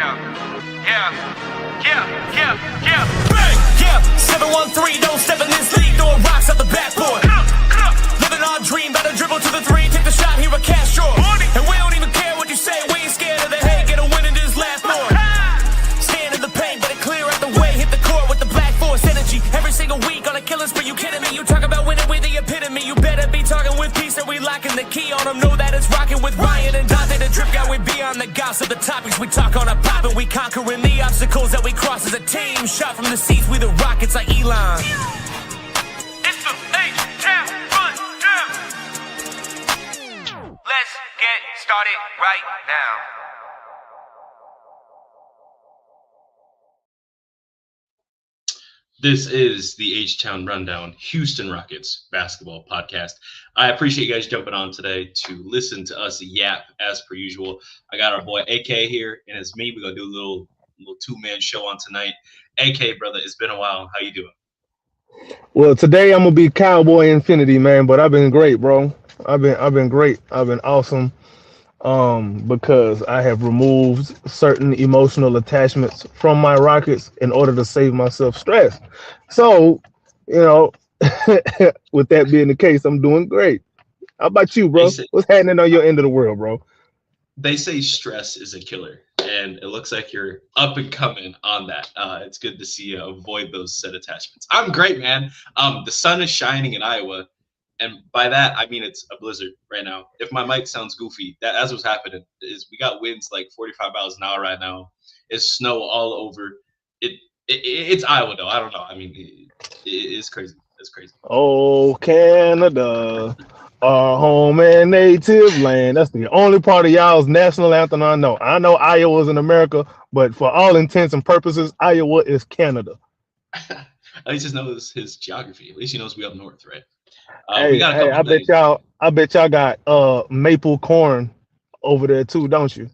Bang! Yeah, 7-1-3, don't step in this league, throwing rocks at the backboard. Living our dream, better dribble to the three, take the shot, here a cash draw. And we don't even care what you say, we ain't scared of the hate, get a win and just laugh more. Stand in the paint, better clear out the way, hit the court with the black force energy. Every single week on a killing spree, you kidding me? You talk about winning with the epitome, you better be talking with peace and we locking the key on them. Know that it's rocking with Ryan and Donte, the drip guy, we beyond the gossip, the topics we talk on a pop and we conquering the obstacles that we cross as a team. Shot from the seats, we the Rockets like Elon. It's the H-Town Rundown. Let's get started right now. This is the H-Town Rundown, Houston Rockets basketball podcast. I appreciate you guys jumping on today to listen to us yap as per usual. I got our boy AK here, and it's me. We're gonna do a little two-man show on tonight. AK, brother, it's been a while. How you doing? Well, today I'm gonna be Cowboy Infinity, man. But I've been great, bro. I've been great. I've been awesome. Because I have removed certain emotional attachments from my Rockets in order to save myself stress. So, with that being the case, I'm doing great. How about you, bro? What's happening on your end of the world, bro? They say stress is a killer, and it looks like you're up and coming on that. It's good to see you avoid those said attachments. I'm great, man. The sun is shining in Iowa. And by that, I mean it's a blizzard right now. If my mic sounds goofy, that's what's happening. Is we got winds like 45 miles an hour right now. It's snow all over. It's Iowa, though. I don't know. I mean, it's crazy. It's crazy. Oh, Canada, our home and native land. That's the only part of y'all's national anthem I know. I know Iowa's in America, but for all intents and purposes, Iowa is Canada. At least he knows his geography. At least he knows we up north, right? I bet y'all got maple corn over there too, don't you?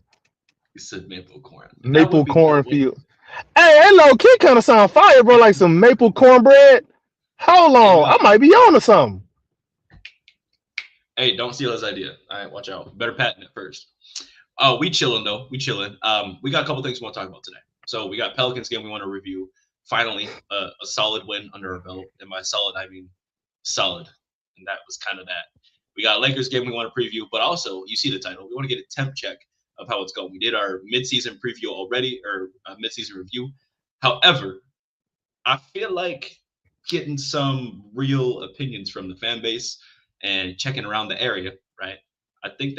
You said maple corn. Maple cornfield. Hey, low key kind of sound fire, bro. Like some maple cornbread. Hold on, I might be on to something. Hey, don't steal his idea. All right, watch out. Better patent it first. Oh, we chilling though. We chilling. We got a couple things we want to talk about today. So we got Pelicans game we want to review. Finally, a solid win under our belt. And by solid, I mean solid. And that was kind of that. We got a Lakers game we want to preview, but also, you see the title. We want to get a temp check of how it's going. We did our midseason preview already, or midseason review. However, I feel like getting some real opinions from the fan base and checking around the area, right? I think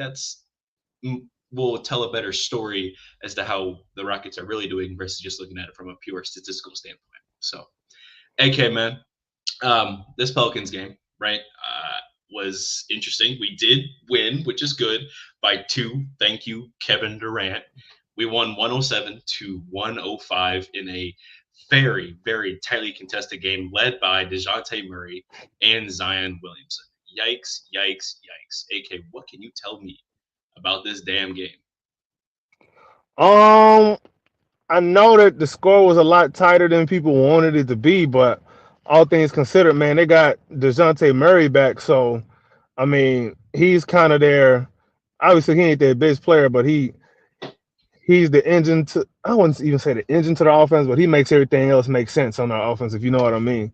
will tell a better story as to how the Rockets are really doing versus just looking at it from a pure statistical standpoint. So, AK, man, this Pelicans game, right, was interesting. We did win, which is good, by 2. Thank you, Kevin Durant. We won 107-105 in a very, very tightly contested game led by DeJounte Murray and Zion Williamson. Yikes, yikes, yikes. AK, what can you tell me about this damn game? I know that the score was a lot tighter than people wanted it to be, but all things considered, man, they got DeJounte Murray back. So, I mean, he's kind of their – obviously, he ain't their best player, but he's the engine to – I wouldn't even say the engine to the offense, but he makes everything else make sense on our offense, if you know what I mean.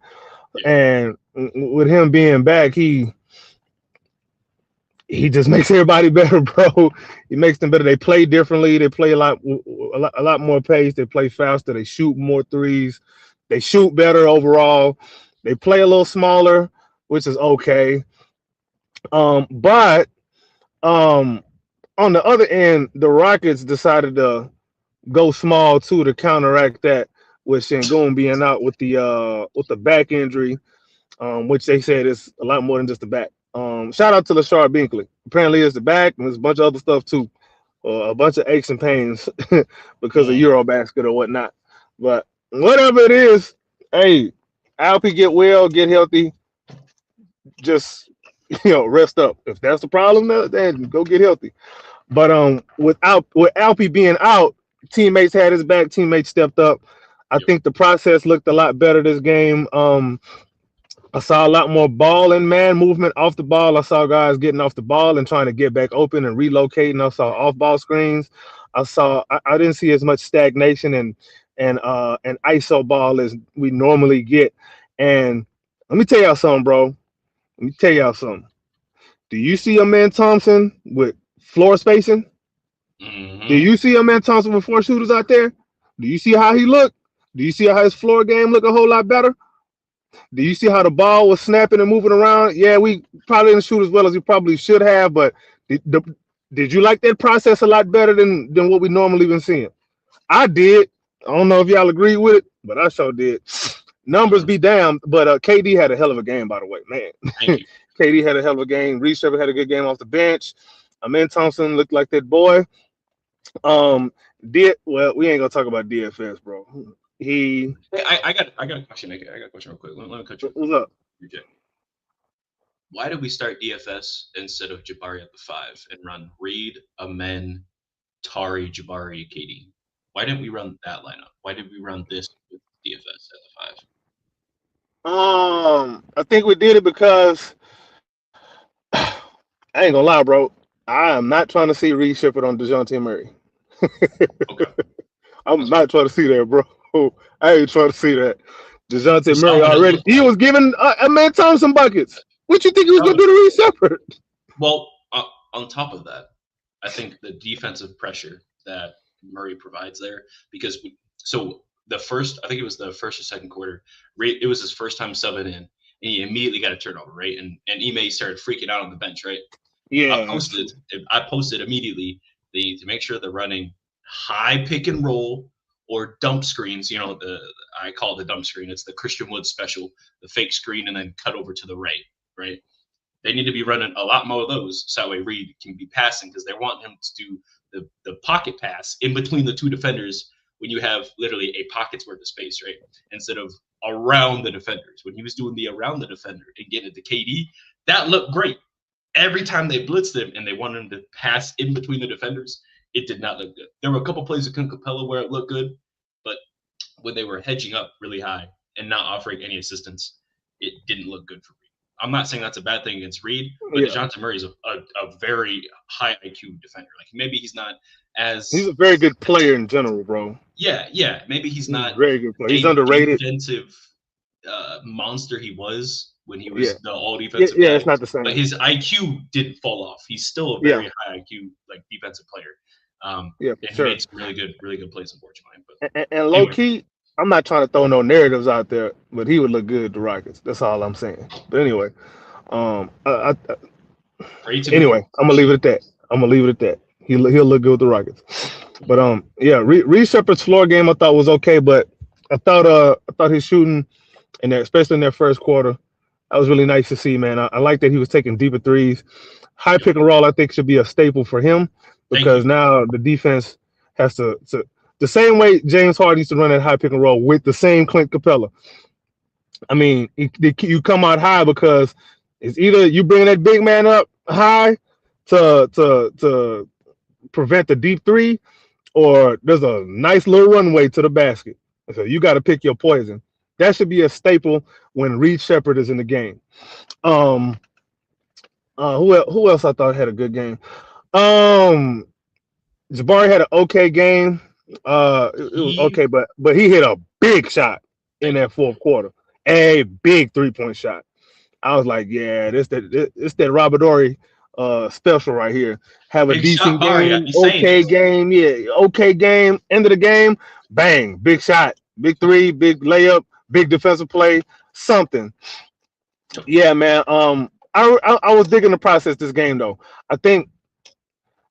And with him being back, he just makes everybody better, bro. He makes them better. They play differently. They play a lot more pace. They play faster. They shoot more threes. They shoot better overall. They play a little smaller, which is okay. But on the other end, the Rockets decided to go small too to counteract that, with Şengün being out with the back injury, which they said is a lot more than just the back. Shout out to LaShard Binkley. Apparently it's the back, and there's a bunch of other stuff too. A bunch of aches and pains because of Eurobasket or whatnot. But whatever it is, hey, Alpy, get well, get healthy. Just rest up. If that's the problem, then go get healthy. But with Alpy being out, teammates had his back. Teammates stepped up. I think the process looked a lot better this game. I saw a lot more ball and man movement off the ball. I saw guys getting off the ball and trying to get back open and relocating. I saw off ball screens. I didn't see as much stagnation and ISO ball as we normally get. And let me tell y'all something, bro. Let me tell y'all something. Do you see a man Thompson with floor spacing? Do you see a man Thompson with 4 shooters out there? Do you see how he looked? Do you see how his floor game look a whole lot better? Do you see how the ball was snapping and moving around? Yeah, we probably didn't shoot as well as we probably should have, but did you like that process a lot better than what we normally been seeing? I did. I don't know if y'all agree with it, but I sure did. Numbers be damned, but KD had a hell of a game, by the way, man. Thank you. KD had a hell of a game. Reece Shepard had a good game off the bench. Amen Thompson looked like that boy. Well, we ain't gonna talk about DFS, bro. Hey, I got a question. I got a question real quick. Let me cut you. What's up? Why did we start DFS instead of Jabari at the 5 and run Reed, Amen, Tari, Jabari, KD? Why didn't we run that lineup? Why did we run this with DFS at the 5? I think we did it because I ain't gonna lie, bro. I am not trying to see Reed Shepard on DeJounte Murray. Okay. I'm not trying to see that, bro. I ain't trying to see that. DeJounte Murray already. He was giving Amen Thompson buckets. What you think he was gonna do to Reed Shepard? Well, on top of that, I think the defensive pressure that Murray provides there, because I think it was the first or second quarter, it was his first time subbing in, and he immediately got a turnover, right? And Ime started freaking out on the bench, right? Yeah. I posted immediately to make sure they're running high pick and roll or dump screens. I call it the dump screen. It's the Christian Wood special, the fake screen and then cut over to the right? They need to be running a lot more of those so that way Reed can be passing, because they want him to do the pocket pass in between the two defenders when you have literally a pocket's worth of space, right? Instead of around the defenders. When he was doing the around the defender and getting it to KD, that looked great. Every time they blitzed him and they wanted him to pass in between the defenders, it did not look good. There were a couple plays with Capella where it looked good, but when they were hedging up really high and not offering any assistance, it didn't look good for Reed. I'm not saying that's a bad thing against Reed, but DeJounte Murray is a very high IQ defender. Like, maybe he's not as... He's a very good player in general, bro. Yeah. Maybe he's not... Very good player. He's underrated. Defensive monster he was when he was the all defensive guy. It's not the same. But his IQ didn't fall off. He's still a very high IQ defensive player. And he made some really good plays, unfortunately. But and low key, I'm not trying to throw no narratives out there, but he would look good at the Rockets. That's all I'm saying. But anyway, anyway, I'm gonna leave it at that. He'll look good with the Rockets. But Reed Shepard's floor game I thought was okay, but I thought his shooting especially in that first quarter, that was really nice to see, man. I like that he was taking deeper threes. High pick and roll, I think, should be a staple for him, because now the defense has to the same way James Harden used to run that high pick and roll with the same Clint Capella. I mean, you come out high because it's either you bring that big man up high to prevent the deep three, or there's a nice little runway to the basket. So you got to pick your poison. That should be a staple when Reed Shepard is in the game. Who else I thought had a good game? Jabari had an okay game. It was okay, but he hit a big shot in that fourth quarter. A big 3-point shot. I was like, yeah, this that Robert Ory special right here. Have a big decent game, okay game, okay game. End of the game, bang, big shot, big three, big layup, big defensive play, something. Yeah, man. I was digging the process this game though. I think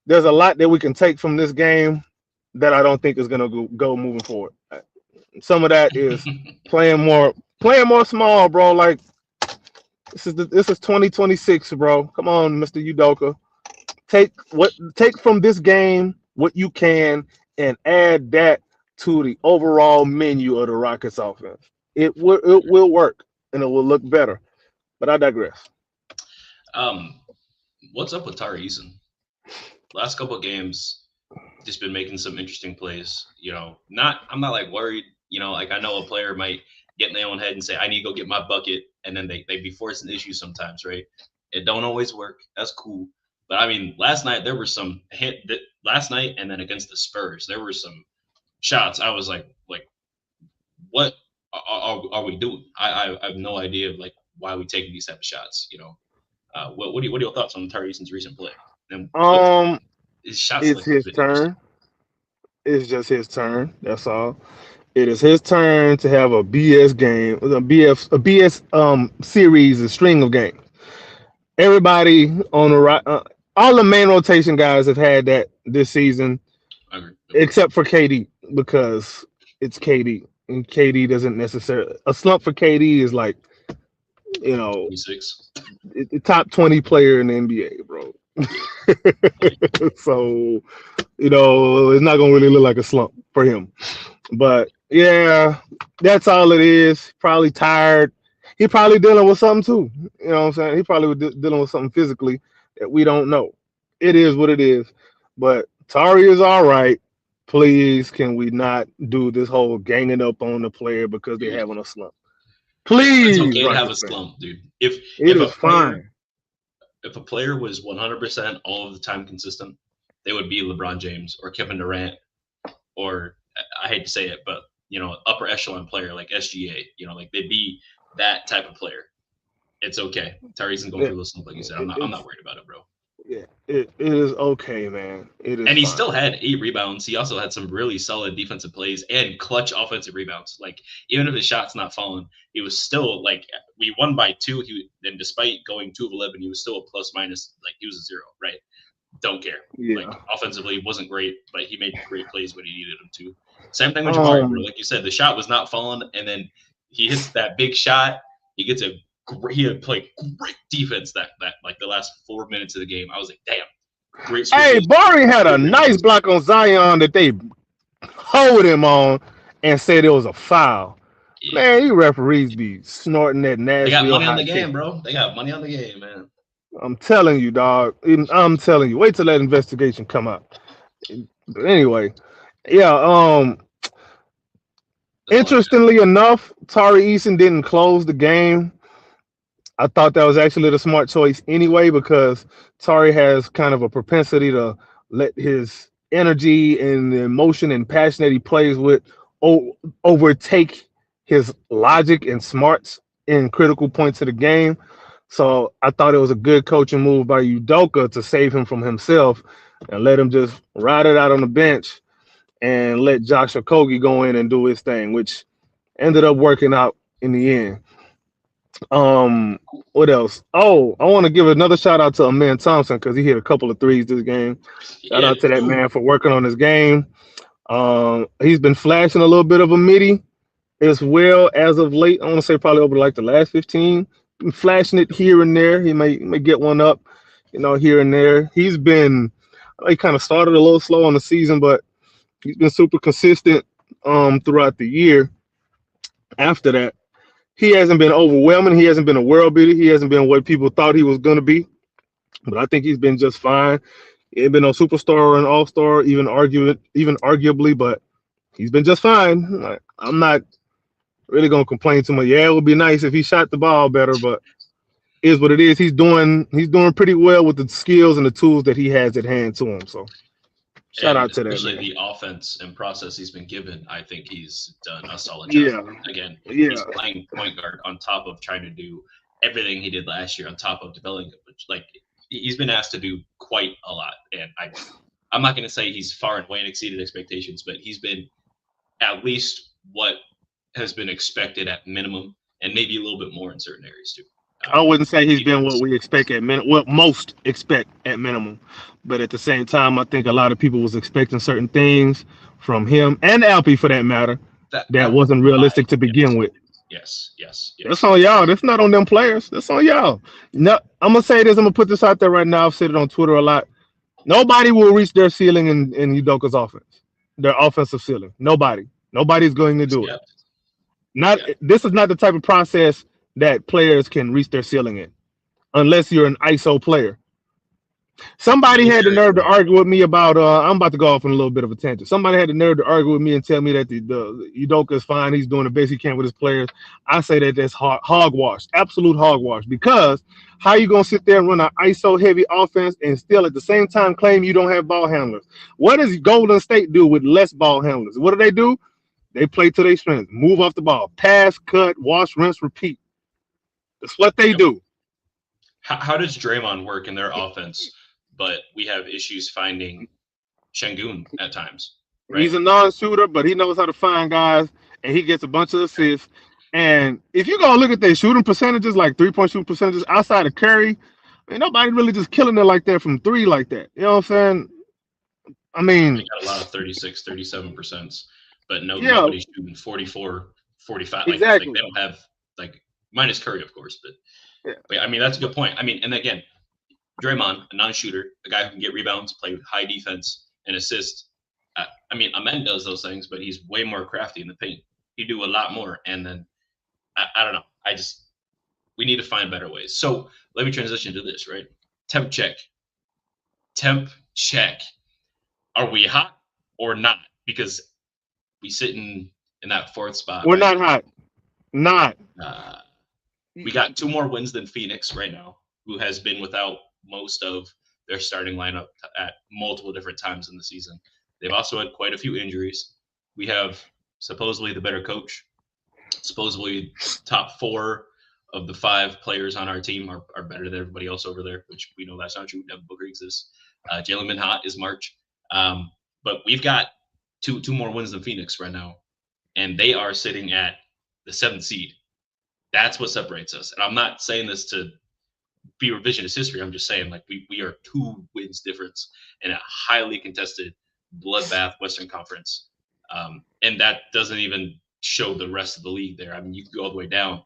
there's a lot that we can take from this game that I don't think is gonna go moving forward. Some of that is playing more small, bro. Like this is 2026, bro. Come on, Mr. Udoka. Take from this game what you can and add that to the overall menu of the Rockets offense. It will work and it will look better. But I digress. What's up with Tari Eason? Last couple of games, just been making some interesting plays. I'm not like worried. Like, I know a player might get in their own head and say, I need to go get my bucket and then they be forcing issues sometimes, right? It don't always work. That's cool. But I mean, last night there were some last night, and then against the Spurs, there were some shots. I was like, what are we doing? I have no idea like why we taking these type of shots. What are your thoughts on Tari Eason's recent play? And his shots It's like his turn. It's just his turn. That's all. It is his turn to have a BS game, a BS series, a string of games. Everybody on the right, all the main rotation guys have had that this season, I agree. except for KD because it's KD, and KD doesn't necessarily. A slump for KD is like, 26. the top 20 player in the NBA, bro. So, it's not gonna really look like a slump for him. But yeah, that's all it is. Probably tired. He probably dealing with something too. You know what I'm saying? He probably was dealing with something physically that we don't know. It is what it is. But Tari is all right. Please, can we not do this whole ganging up on the player because they're having a slump? Please. It's okay to have a Rockets fans. slump, dude. If Fine. if a player was 100% all of the time consistent, they would be LeBron James or Kevin Durant, or I hate to say it, but upper echelon player like SGA. Like they'd be that type of player. It's okay. Tyrese can go through this, like you said. I'm not worried about it, bro. Yeah, it is okay, man. It is. And he fine. still had 8 rebounds. He also had some really solid defensive plays and clutch offensive rebounds. Like even if his shot's not falling, he was still like we won by 2. And despite going 2 of 11, he was still a plus minus. Like he was a 0, right? Don't care. Yeah. Like offensively, wasn't great, but he made great plays when he needed them to. Same thing with Jabari, bro. Like you said, the shot was not falling, and then he hits that big shot. He had played great defense that like the last 4 minutes of the game. I was like, damn, great. Hey, Barry had a nice block on Zion that they hold him on and said it was a foul. Yeah. Man, you referees be snorting that Nashville. They got money on the game, bro. They got money on the game, man. I'm telling you, dog. I'm telling you. Wait till that investigation come out. But anyway, yeah. Interestingly enough, Tari Eason didn't close the game. I thought that was actually the smart choice anyway, because Tari has kind of a propensity to let his energy and the emotion and passion that he plays with overtake his logic and smarts in critical points of the game. So I thought it was a good coaching move by Udoka to save him from himself and let him just ride it out on the bench and let Josh Okogie go in and do his thing, which ended up working out in the end. What else? Oh, I want to give another shout out to Amen Thompson because he hit a couple of threes this game. Shout out to that man for working on his game. He's been flashing a little bit of a midi as well as of late. I want to say probably over like the last 15. Been flashing it here and there. He may get one up, here and there. He kind of started a little slow on the season, but he's been super consistent throughout the year. After that, he hasn't been overwhelming. He hasn't been a world beater. He hasn't been what people thought he was going to be. But I think he's been just fine. He ain't been no superstar or an all-star, even arguably, but he's been just fine. I'm not really going to complain too much. Yeah, it would be nice if he shot the ball better, but it is what it is. He's doing pretty well with the skills and the tools that he has at hand to him. So shout out to that. Especially the offense and process he's been given, I think he's done a solid job. Again, he's playing point guard on top of trying to do everything he did last year on top of developing, like he's been asked to do quite a lot. And I'm not going to say he's far and away exceeded expectations, but he's been at least what has been expected at minimum, and maybe a little bit more in certain areas too. I wouldn't say he's been what we expect at minimum, what most expect at minimum, but at the same time, I think a lot of people was expecting certain things from him and Alpy for that matter that wasn't realistic to begin with. Yes. That's on y'all. That's not on them players. That's on y'all. No, I'm gonna say this. I'm gonna put this out there right now. I've said it on Twitter a lot. Nobody will reach their ceiling in Udoka's offense, their offensive ceiling. Nobody's going to do it. This is not the type of process that players can reach their ceiling in, unless you're an ISO player. Somebody had the Military nerve to ball. argue with me about. I'm about to go off on a little bit of a tangent. Somebody had the nerve to argue with me and tell me that the Udoka is fine. He's doing the best he can with his players. I say that that's hogwash, absolute hogwash. Because how you gonna sit there and run an ISO heavy offense and still at the same time claim you don't have ball handlers? What does Golden State do with less ball handlers? What do? They play to their strengths. Move off the ball, pass, cut, wash, rinse, repeat. That's what they Yep. do. How does Draymond work in their offense, but we have issues finding Şengün at times? Right? He's a non-shooter, but he knows how to find guys, and he gets a bunch of assists. And if you go look at their shooting percentages, like three-point shooting percentages outside of Curry, ain't nobody really just killing it like that from three like that. You know what I'm saying? I mean, They got a lot of 36, 37%, but yeah, nobody's shooting 44, 45. Like exactly. they don't have, like, minus Curry, of course. Yeah. But I mean, that's a good point. I mean, and again, Draymond, a non-shooter, a guy who can get rebounds, play with high defense, and assist. I mean, Amen does those things, but he's way more crafty in the paint. He do a lot more. And then, I don't know. We need to find better ways. So let me transition to this, right? Temp check. Temp check. Are we hot or not? Because we sit in that fourth spot. We're right? not hot. Not. We got 2 more wins than Phoenix right now, who has been without most of their starting lineup at multiple different times in the season. They've also had quite a few injuries. We have supposedly the better coach. Supposedly top 4 of the 5 players on our team are better than everybody else over there, which we know that's not true. Devin Booker exists. Jalen been hot is March. But we've got two more wins than Phoenix right now, and they are sitting at the 7th seed. That's what separates us. And I'm not saying this to be revisionist history. I'm just saying, like, we are 2 wins difference in a highly contested bloodbath Western Conference. And that doesn't even show the rest of the league there. I mean, you can go all the way down.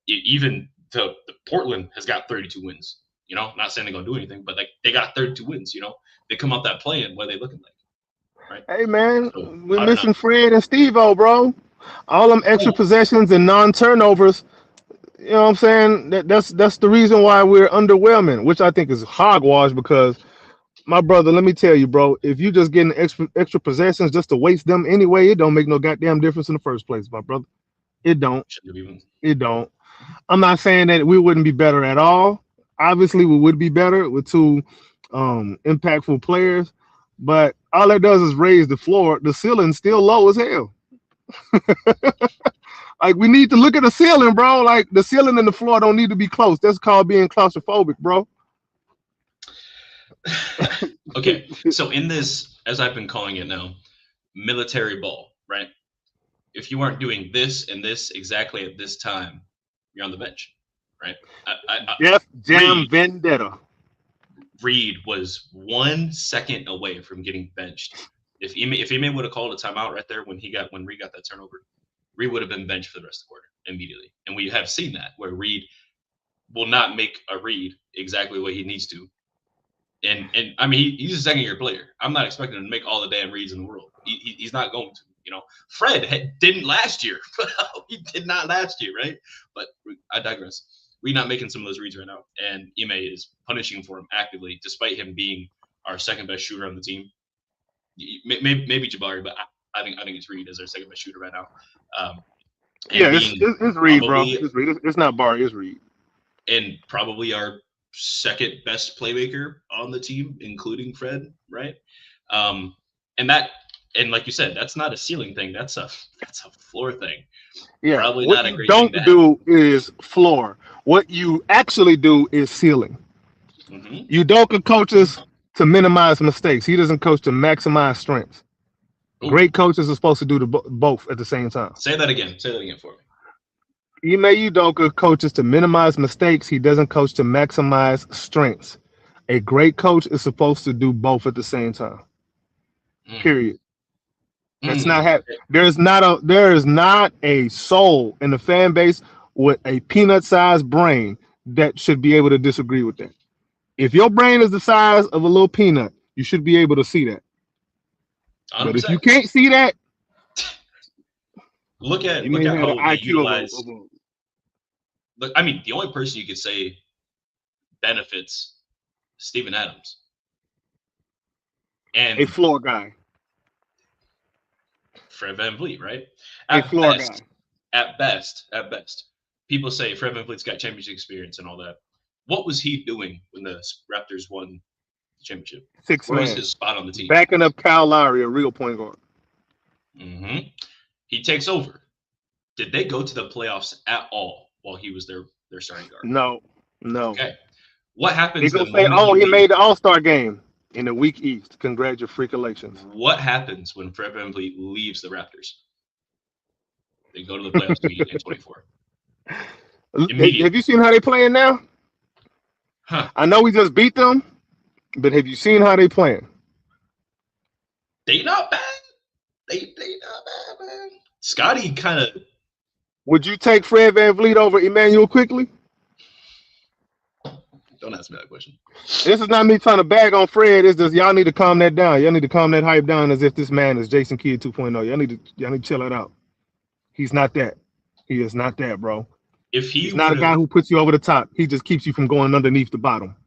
Even the Portland has got 32 wins. You know, not saying they're going to do anything, but, like, they got 32 wins, you know. They come out that play-in, what are they looking like? Right? Hey, man, So, we're missing Fred and Steve-O, bro. All them extra possessions and non-turnovers. You know what I'm saying? That's the reason why we're underwhelming, which I think is hogwash. Because, my brother, let me tell you, bro, if you just getting extra possessions just to waste them anyway, it don't make no goddamn difference in the first place, my brother. It don't. It don't. I'm not saying that we wouldn't be better at all. Obviously, we would be better with 2 impactful players, but all that does is raise the floor. The ceiling's still low as hell. Like, we need to look at the ceiling, bro. Like, the ceiling and the floor don't need to be close. That's called being claustrophobic, bro. Okay, so in this, as I've been calling it now, military ball, right? If you aren't doing this and this exactly at this time, you're on the bench, right? Def Jam Vendetta. Reed was 1 second away from getting benched. If Ime would have called a timeout right there when Reed got that turnover, Reed would have been benched for the rest of the quarter immediately. And we have seen that, where Reed will not make a read exactly what he needs to. And I mean, he's a 2nd-year player. I'm not expecting him to make all the damn reads in the world. He's not going to, you know. Fred didn't last year. He did not last year, right? But I digress. We're not making some of those reads right now. And Ime is punishing for him actively, despite him being our 2nd-best shooter on the team. Maybe Jabari, but I think it's Reed as our 2nd-best shooter right now. Yeah, it's Reed, bro. It's Reed. It's not Barry. It's Reed. And probably our 2nd-best playmaker on the team, including Fred, right? And like you said, that's not a ceiling thing. That's a floor thing. Yeah. Probably what not a you great don't thing to do is floor. What you actually do is ceiling. Mm-hmm. Udoka coaches to minimize mistakes. He doesn't coach to maximize strengths. Ooh. Great coaches are supposed to do both at the same time. Say that again for me. Ime Udoka coaches to minimize mistakes. He doesn't coach to maximize strengths. A great coach is supposed to do both at the same time. Period. That's not there is not a soul in the fan base with a peanut-sized brain that should be able to disagree with that. If your brain is the size of a little peanut, you should be able to see that. 100%. But if you can't see that, look at how they utilize. Look, I mean, the only person you could say benefits Steven Adams. And A floor guy. Fred VanVleet, right? A floor guy. At best, people say Fred VanVleet's got championship experience and all that. What was he doing when the Raptors won the championship? Six Where man. was his spot on the team? Backing up Kyle Lowry, a real point guard. Mm-hmm. He takes over. Did they go to the playoffs at all while he was their starting guard? No. Okay. What happens They the gonna say, moment "Oh, he leaves? made the All-Star game in the Week East." Congratulations. What happens when Fred VanVleet leaves the Raptors? They go to the playoffs in 24. Have you seen how they playing now? Huh. I know we just beat them, but have you seen how they playing? They not bad. They not bad, man. Scotty kind of. Would you take Fred VanVleet over Emmanuel quickly? Don't ask me that question. This is not me trying to bag on Fred. It's just y'all need to calm that down. Y'all need to calm that hype down as if this man is Jason Kidd 2.0. Y'all need to chill it out. He's not that. He is not that, bro. He's not a guy who puts you over the top. He just keeps you from going underneath the bottom.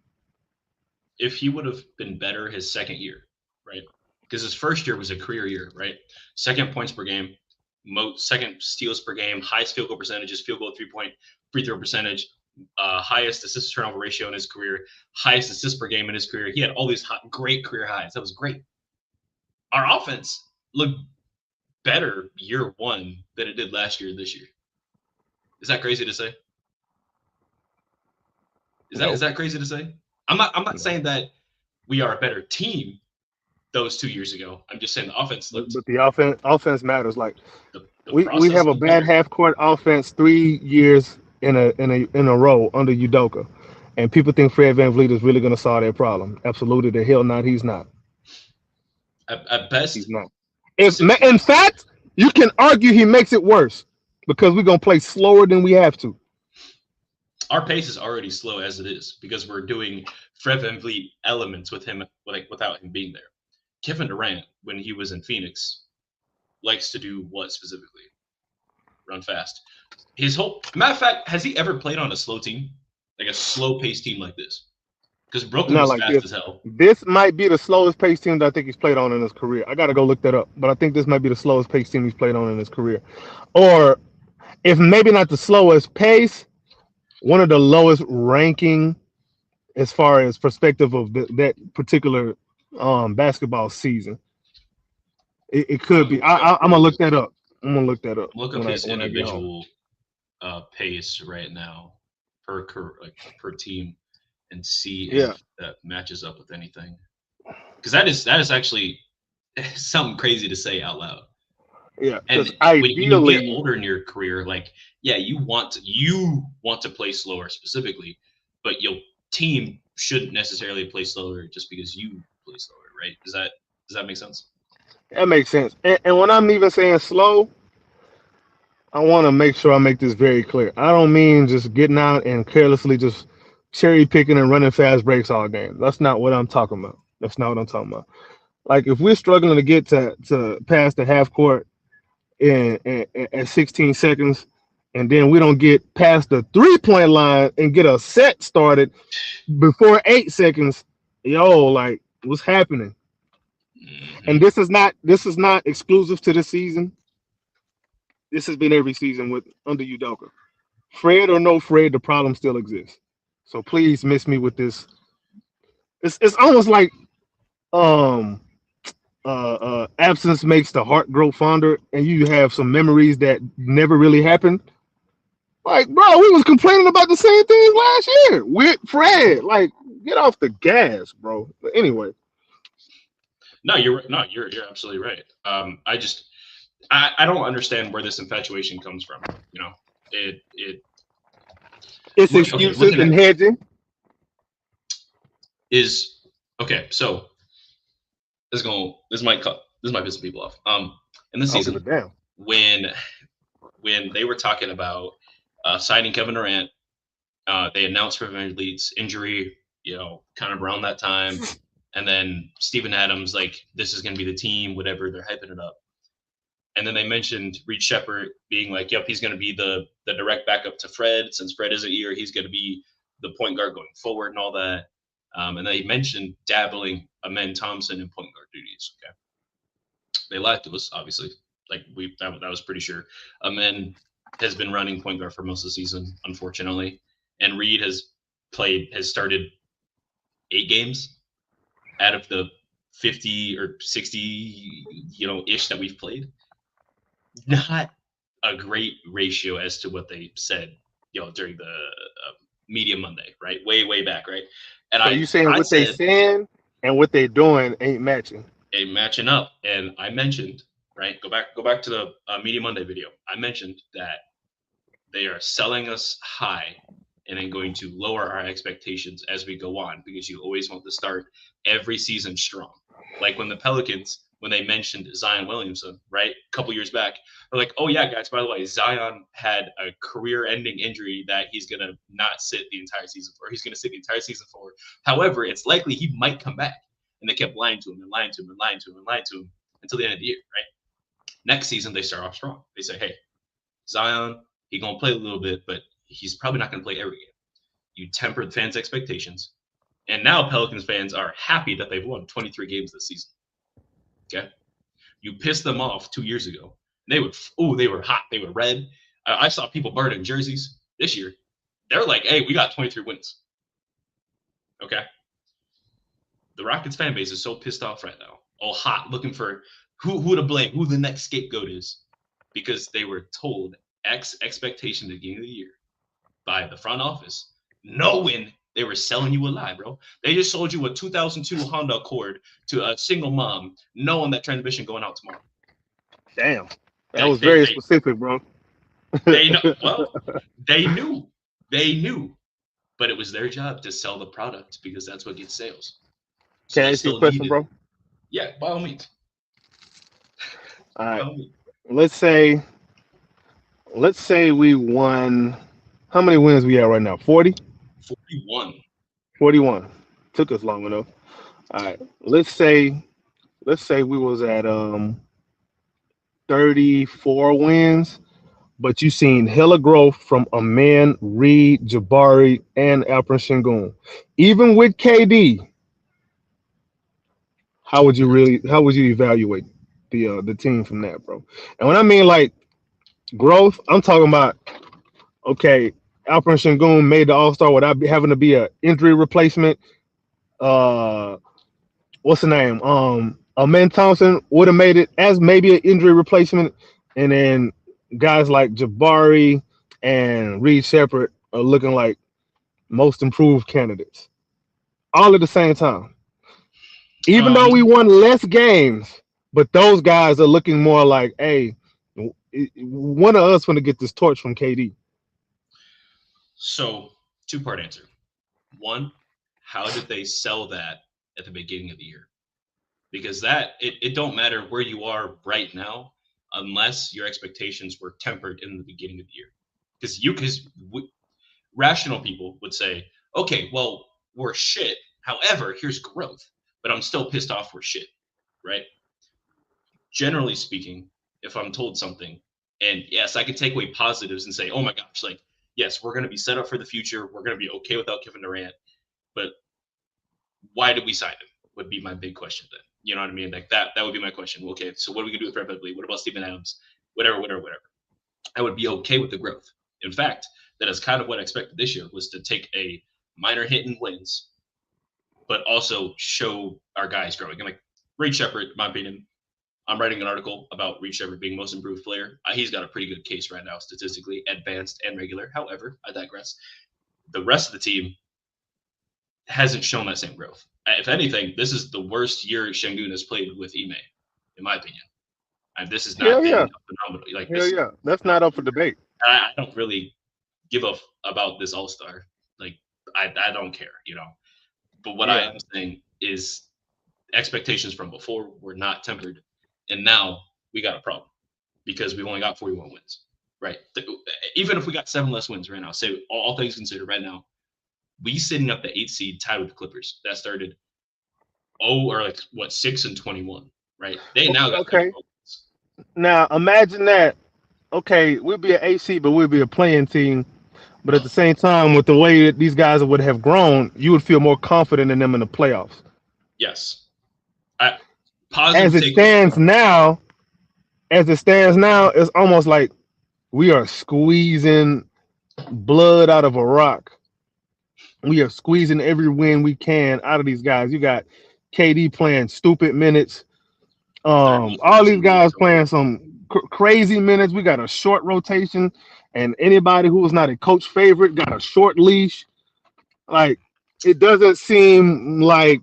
If he would have been better his second year, right? Because his first year was a career year, right? Second points per game, second steals per game, highest field goal percentages, field goal 3-point free throw percentage, highest assist turnover ratio in his career, highest assists per game in his career. He had all these great career highs. That was great. Our offense looked better year one than it did last year this year. Is that crazy to say? Is that crazy to say? I'm not saying that we are a better team those 2 years ago. I'm just saying the offense looked. But the offense matters. Like the we have a bad half court offense 3 years in a row under Udoka, and people think Fred VanVleet is really going to solve that problem. Absolutely, the hell not. He's not. At best, he's not. In fact, you can argue he makes it worse because we're going to play slower than we have to. Our pace is already slow as it is because we're doing Fred VanVleet elements with him, like without him being there. Kevin Durant, when he was in Phoenix, likes to do what specifically? Run fast. Matter of fact, has he ever played on a slow team, like a slow-paced team like this? Because Brooklyn was fast as hell. This might be the slowest paced team that I think he's played on in his career. I got to go look that up, but I think this might be the slowest paced team he's played on in his career, or if maybe not the slowest pace, one of the lowest ranking as far as perspective of that particular basketball season. It could be. I'm gonna look that up. Look up his individual pace right now per team and see if that matches up with anything. Because that is actually something crazy to say out loud. Yeah, and when you get older in your career, like you want to play slower specifically, but your team shouldn't necessarily play slower just because you play slower, right? Does that make sense? That makes sense. And when I'm even saying slow, I want to make sure I make this very clear. I don't mean just getting out and carelessly just cherry picking and running fast breaks all game. That's not what I'm talking about. Like if we're struggling to get to past the half court in 16 seconds, and then we don't get past the 3-point line and get a set started before 8 seconds, like what's happening? And this is not exclusive to this season. This has been every season under Udoka. Fred or no Fred, the problem still exists. So please miss me with this. It's almost like absence makes the heart grow fonder, and you have some memories that never really happened. Like, bro, we was complaining about the same things last year with Fred. Like, get off the gas, bro. But anyway. No, you're absolutely right. I don't understand where this infatuation comes from. It's excuses and hedging. Okay. So this might piss some people off. In this season, when they were talking about signing Kevin Durant, they announced Fred VanVleet's injury, kind of around that time. And then Steven Adams, like, this is going to be the team, whatever, they're hyping it up. And then they mentioned Reed Sheppard being like, yep, he's going to be the direct backup to Fred. Since Fred isn't here, he's going to be the point guard going forward and all that. And they mentioned dabbling Amen Thompson in point guard duties. Okay, they lied to us, obviously. Like that was pretty sure. Amen has been running point guard for most of the season, unfortunately, and Reed has started 8 games out of the 50 or 60, ish that we've played. Not a great ratio as to what they said, during the Media Monday, right? Way back, right? And So you saying what they saying and what they doing ain't matching? Ain't matching up. And I mentioned, right? Go back to the Media Monday video. I mentioned that they are selling us high and then going to lower our expectations as we go on, because you always want to start every season strong. Like when the Pelicans, when they mentioned Zion Williamson, right, a couple years back, they're like, oh yeah, guys, by the way, Zion had a career-ending injury that he's going to not sit the entire season for. He's going to sit the entire season for. However, it's likely he might come back. And they kept lying to him and lying to him and lying to him and lying to him until the end of the year, right? Next season, they start off strong. They say, hey, Zion, he's going to play a little bit, but he's probably not going to play every game. You tempered fans' expectations. And now Pelicans fans are happy that they've won 23 games this season. Okay? You pissed them off 2 years ago. They were hot. They were red. I saw people burning jerseys this year. They're like, hey, we got 23 wins. Okay? The Rockets fan base is so pissed off right now. All hot, looking for who to blame, who the next scapegoat is. Because they were told X expectation at the beginning of the year by the front office, knowing they were selling you a lie, bro. They just sold you a 2002 Honda Accord to a single mom, knowing that transmission going out tomorrow. Damn. That was very specific, bro. They know. Well, they knew. But it was their job to sell the product because that's what gets sales. So can I ask you a question, bro? Yeah, by all means. All right. Let's say we won. How many wins we have right now? 40? 41. Took us long enough. All right. Let's say we was at 34 wins, but you seen hella growth from Amen, Reed, Jabari, and Alperen Sengun. Even with KD, how would you evaluate the team from that, bro? And when I mean like growth, I'm talking about, okay, Alperen Sengun made the All-Star without having to be an injury replacement. What's the name? Amen Thompson would have made it as maybe an injury replacement, and then guys like Jabari and Reed Shepherd are looking like most improved candidates, all at the same time. Even though we won less games, but those guys are looking more like, hey, one of us want to get this torch from KD. So, 2-part answer. One, how did they sell that at the beginning of the year? Because it don't matter where you are right now unless your expectations were tempered in the beginning of the year. Because rational people would say, okay, well, we're shit. However, here's growth, but I'm still pissed off we're shit, right? Generally speaking, if I'm told something, and yes, I could take away positives and say, oh my gosh, like, yes, we're going to be set up for the future. We're going to be okay without Kevin Durant. But why did we sign him would be my big question then. You know what I mean? Like that would be my question. Okay, so what are we going to do with Fred VanVleet? What about Steven Adams? Whatever. I would be okay with the growth. In fact, that is kind of what I expected this year, was to take a minor hit in wins, but also show our guys growing. And like Reed Shepherd, in my opinion, I'm writing an article about Reed Shepherd being most improved player. He's got a pretty good case right now, statistically, advanced and regular. However, I digress. The rest of the team hasn't shown that same growth. If anything, this is the worst year Sengun has played with Ime, in my opinion. And this is not phenomenal. Like, that's not up for debate. I don't really give a about this All-Star. Like, I don't care, But what I am saying is expectations from before were not tempered. And now we got a problem because we've only got 41 wins, right? Even if we got 7 less wins right now, say all things considered right now, we sitting up the 8th seed tied with the Clippers that started 6-21, right? They now got okay. Now imagine that. Okay, we'll be an 8th seed, but we'll be a playing team. But at the same time, with the way that these guys would have grown, you would feel more confident in them in the playoffs. Yes. Positive As it takeaway. stands now, it's almost like we are squeezing blood out of a rock. We are squeezing every win we can out of these guys. You got KD playing stupid minutes. All these guys playing some crazy minutes. We got a short rotation, and anybody who is not a coach favorite got a short leash. Like it doesn't seem like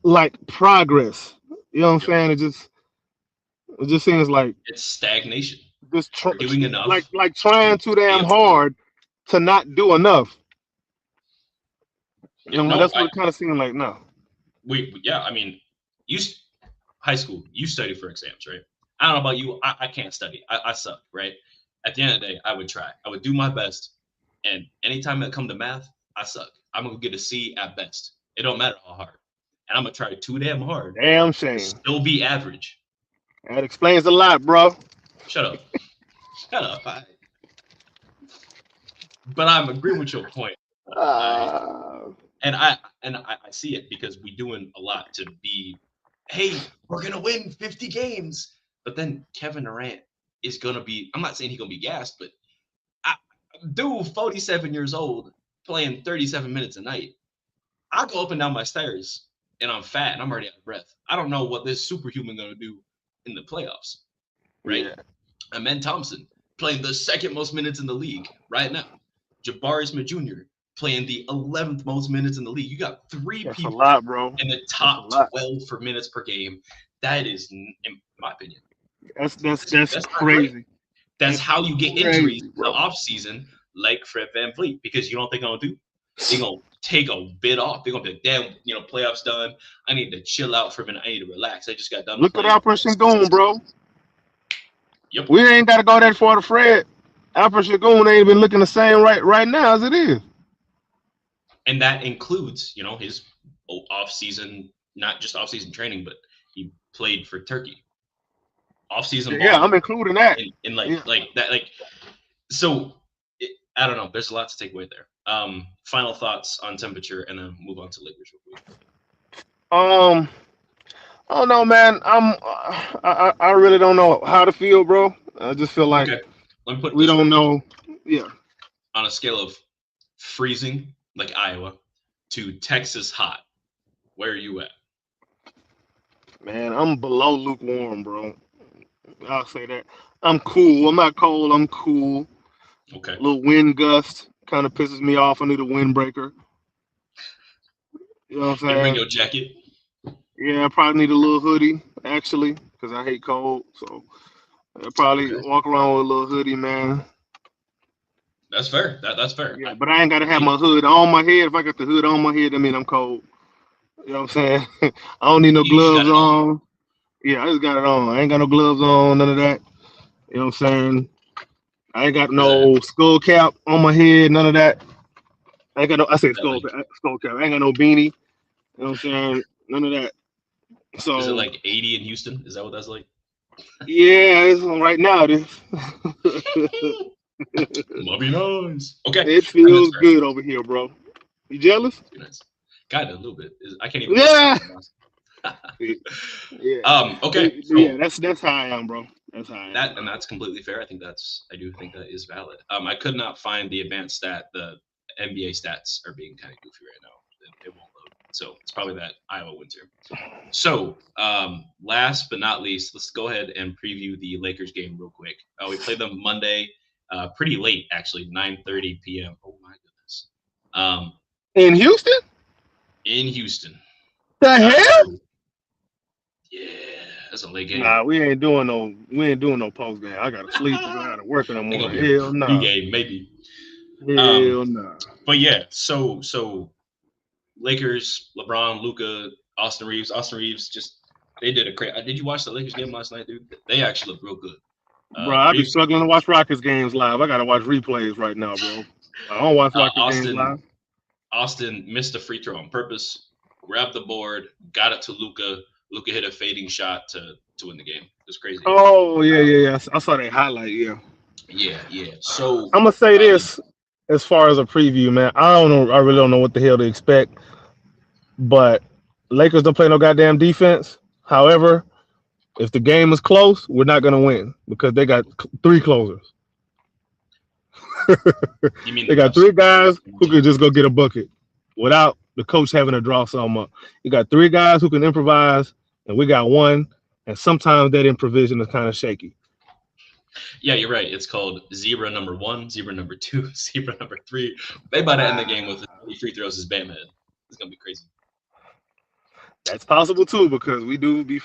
like progress. You know what I'm saying? It just seems like it's stagnation. just Doing enough. like trying too damn hard to not do enough. You know, that's what it kind of seemed like now. I mean, high school, you study for exams, right? I don't know about you. I can't study. I suck, right? At the end of the day, I would try. I would do my best. And anytime it come to math, I suck. I'm going to get a C at best. It don't matter how hard. And I'm going to try too damn hard. Damn shame. Still be average. That explains a lot, bro. Shut up. Shut up. But I'm agreeing with your point. And I see it because we doing a lot to be, hey, we're gonna win 50 games. But then Kevin Durant is gonna be, I'm not saying he's gonna be gassed, but dude, 47 years old, playing 37 minutes a night. I go up and down my stairs and I'm fat and I'm already out of breath. I don't know what this superhuman gonna do in the playoffs. Right? Yeah. Amen Thompson playing the second most minutes in the league right now. Jabari Smith Jr. playing the 11th most minutes in the league. You got people a lot, bro. in the top 12 for minutes per game. That is, in my opinion, that's crazy. That's how you get injuries in the off season, like Fred VanVleet, because you know what they're gonna do? They're gonna take a bit off. They're gonna be like, damn, playoffs done. I need to chill out for a minute. I need to relax. I just got done. Look at Alperen Sengun, bro. Yep. We ain't got to go that far to Fred. Alperen Sengun ain't been looking the same right now as it is. And that includes, his off-season, not just off-season training, but he played for Turkey. Off-season ball. Yeah, I'm including that. So, I don't know. There's a lot to take away there. Final thoughts on temperature, and then move on to Lakers real quick. I don't know, man. I really don't know how to feel, bro. I just feel like we don't know. Yeah. On a scale of freezing, like Iowa, to Texas hot, where are you at? Man, I'm below lukewarm, bro. I'll say that. I'm cool. I'm not cold. I'm cool. Okay. A little wind gust kind of pisses me off. I need a windbreaker. You know what I'm saying? Bring your jacket. Yeah, I probably need a little hoodie, actually, because I hate cold. So I'll probably walk around with a little hoodie, man. That's fair. That's fair. Yeah, but I ain't got to have my hood on my head. If I got the hood on my head, that means I'm cold. You know what I'm saying? I don't need no gloves on. Yeah, I just got it on. I ain't got no gloves on, none of that. You know what I'm saying? I ain't got no skull cap on my head, none of that. I ain't got no, I said skull cap. I ain't got no beanie. You know what I'm saying? None of that. So is it like 80 in Houston? Is that what that's like? Yeah, it's right now it is. Love you, nice. Okay. It feels good over here, bro. You jealous? Nice. Kind of a little bit. I can't even. Yeah. Yeah. Okay. So yeah, that's how I am, bro. That's how I am. And that's completely fair. I do think that is valid. I could not find the advanced stat. The NBA stats are being kind of goofy right now. It won't load. So it's probably that Iowa winter. So last but not least, let's go ahead and preview the Lakers game real quick. We played them Monday, pretty late actually, 9:30 p.m. Oh my goodness. In Houston? In Houston. The hell? Yeah, that's a late game. Nah, we ain't doing no post game. I gotta sleep. I gotta work in the morning. Hell no. Nah. Game maybe. Hell no. Nah. But yeah, so Lakers, LeBron, Luka, Austin Reeves. They did a great. Did you watch the Lakers game last night, dude? They actually look real good. Bro, I be struggling to watch Rockets games live. I gotta watch replays right now, bro. I don't watch Rockets games live. Austin missed a free throw on purpose, grabbed the board, got it to Luka. Luka hit a fading shot to win the game. It was crazy. Oh, yeah. I saw that highlight, yeah. Yeah, yeah. So I'm gonna say this as far as a preview, man. I don't know. I really don't know what the hell to expect. But Lakers don't play no goddamn defense. However, if the game is close, we're not gonna win because they got three closers. you mean They the got best? three guys who can just go get a bucket without the coach having to draw something up. You got three guys who can improvise, and we got one. And sometimes that improvisation is kind of shaky. Yeah, you're right. It's called zebra number 1, zebra number 2, zebra number 3. They about to end the game with as many free throws as Bam had. It's gonna be crazy. That's possible too because we do be.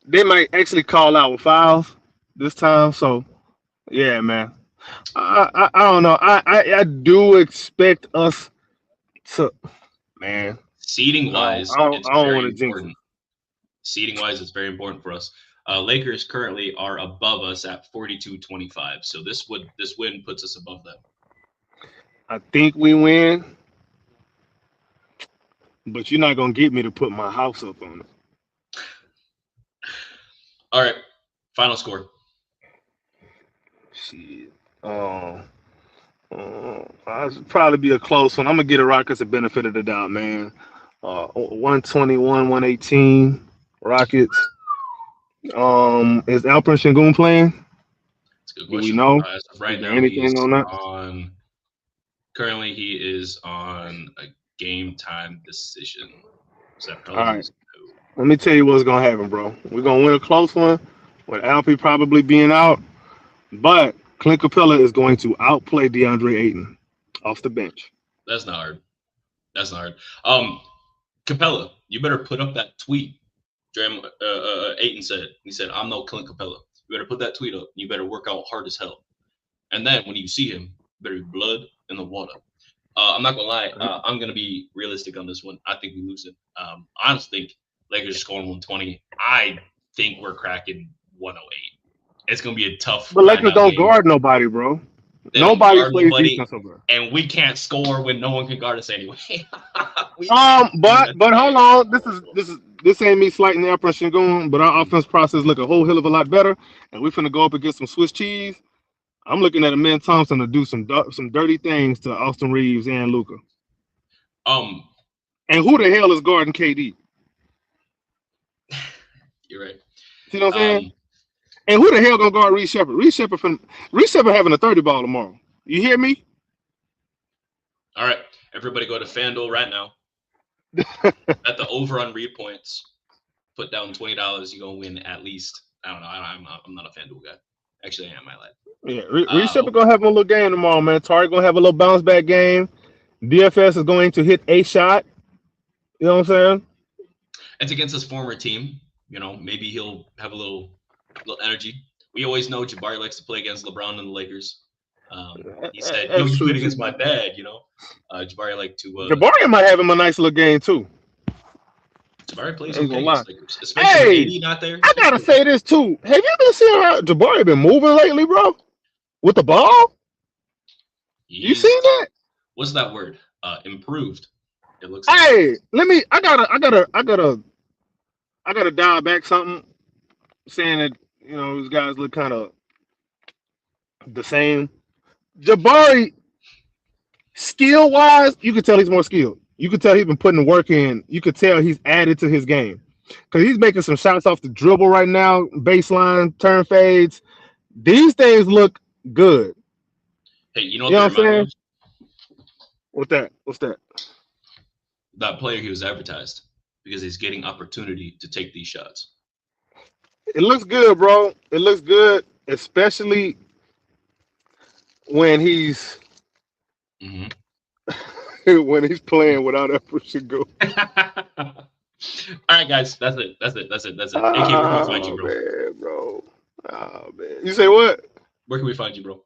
They might actually call out with fouls this time. So yeah, man. I don't know. I do expect us to, man. Seating wise, I it's don't want very to jinx it. important. Seating wise, it's very important for us. Lakers currently are above us at 42-25. So this win puts us above them. I think we win, but you're not gonna get me to put my house up on it. All right, final score. Shit. It'll probably be a close one. I'm gonna get a Rockets a benefit of the doubt, man. 121, 118 Rockets. Is Alperen Sengun playing? That's a good Do we question. know? As of right Is there now, he anything is on that? currently he is on a game time decision. So that All probably right. means no. Let me tell you what's gonna happen, bro. We're gonna win a close one with Alpy probably being out, but Clint Capella is going to outplay DeAndre Ayton off the bench. That's not hard. That's not hard. Capella, you better put up that tweet. Ayton said. He said, "I'm no Clint Capella." You better put that tweet up. You better work out hard as hell. And then when you see him, better be blood in the water. I'm not gonna lie. I'm gonna be realistic on this one. I think we lose it. I honestly think Lakers scoring 120. I think we're cracking 108. It's gonna be a tough But Lakers don't game. guard nobody, bro. They don't Nobody guard plays nobody, defense over. and we can't score when no one can guard us anyway. But hold on. This ain't me slighting the Alperen Sengun, but our offense process look a whole hell of a lot better, and we're finna go up against some Swiss cheese. I'm looking at a man Thompson to do some dirty things to Austin Reeves and Luka. Um, And who the hell is guarding KD? You're right. You know what I'm saying? And who the hell gonna guard Reed Shepard? Reed Shepard having a 30 ball tomorrow. You hear me? All right, everybody go to FanDuel right now. At the over on read points, put down $20. You're gonna win at least. I don't know. I'm not a FanDuel guy. Actually, I am. I lied. Yeah, Reed Shepard gonna have a little game tomorrow, man. Tari gonna have a little bounce back game. DFS is going to hit a shot. You know what I'm saying? It's against his former team. You know, maybe he'll have a little energy. We always know Jabari likes to play against LeBron and the Lakers. He said, "Yo, you played against my dad." You know, Jabari like to. Jabari might have him a nice little game too. Jabari plays okay against Lakers, especially with AD not there. I gotta say this too. Have you been seeing how Jabari been moving lately, bro? With the ball? You seen that? What's that word? Improved. It looks. Hey, I gotta dial back something, saying that these guys look kind of the same. Jabari, skill wise, you could tell he's more skilled. You could tell he's been putting the work in. You could tell he's added to his game because he's making some shots off the dribble right now, baseline, turn fades. These things look good. Hey, you know what I'm saying? What's that? That player he was advertised because he's getting opportunity to take these shots. It looks good, bro. It looks good, especially when he's when he's playing without effort to go. All right, guys, that's it. AK, where can we find you, bro? Man, bro. Oh man, you say what? Where can we find you, bro?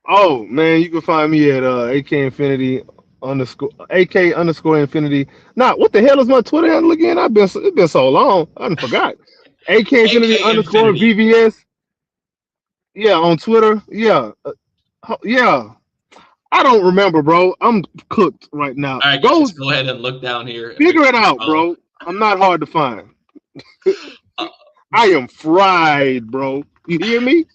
Oh man, you can find me at AK Infinity _Infinity. Nah, what the hell is my Twitter handle again? It's been so long, I forgot. AK Infinity _ VVS. Yeah, on Twitter. Yeah. Yeah. I don't remember, bro. I'm cooked right now. All right, guys, go ahead and look down here. Figure it out, bro. I'm not hard to find. I am fried, bro. You hear me?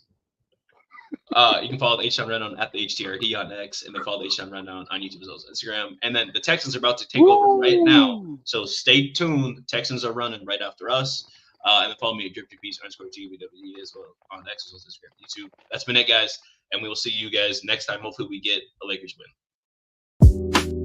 You can follow the H-Town Rundown at the HTRD on X, and then follow the H-Town Rundown on YouTube as well as Instagram. And then the Texans are about to take over right now, so stay tuned. The Texans are running right after us. And then follow me at DripTPs_GWWE as well on X as well as Instagram, YouTube. That's been it, guys, and we will see you guys next time. Hopefully, we get a Lakers win.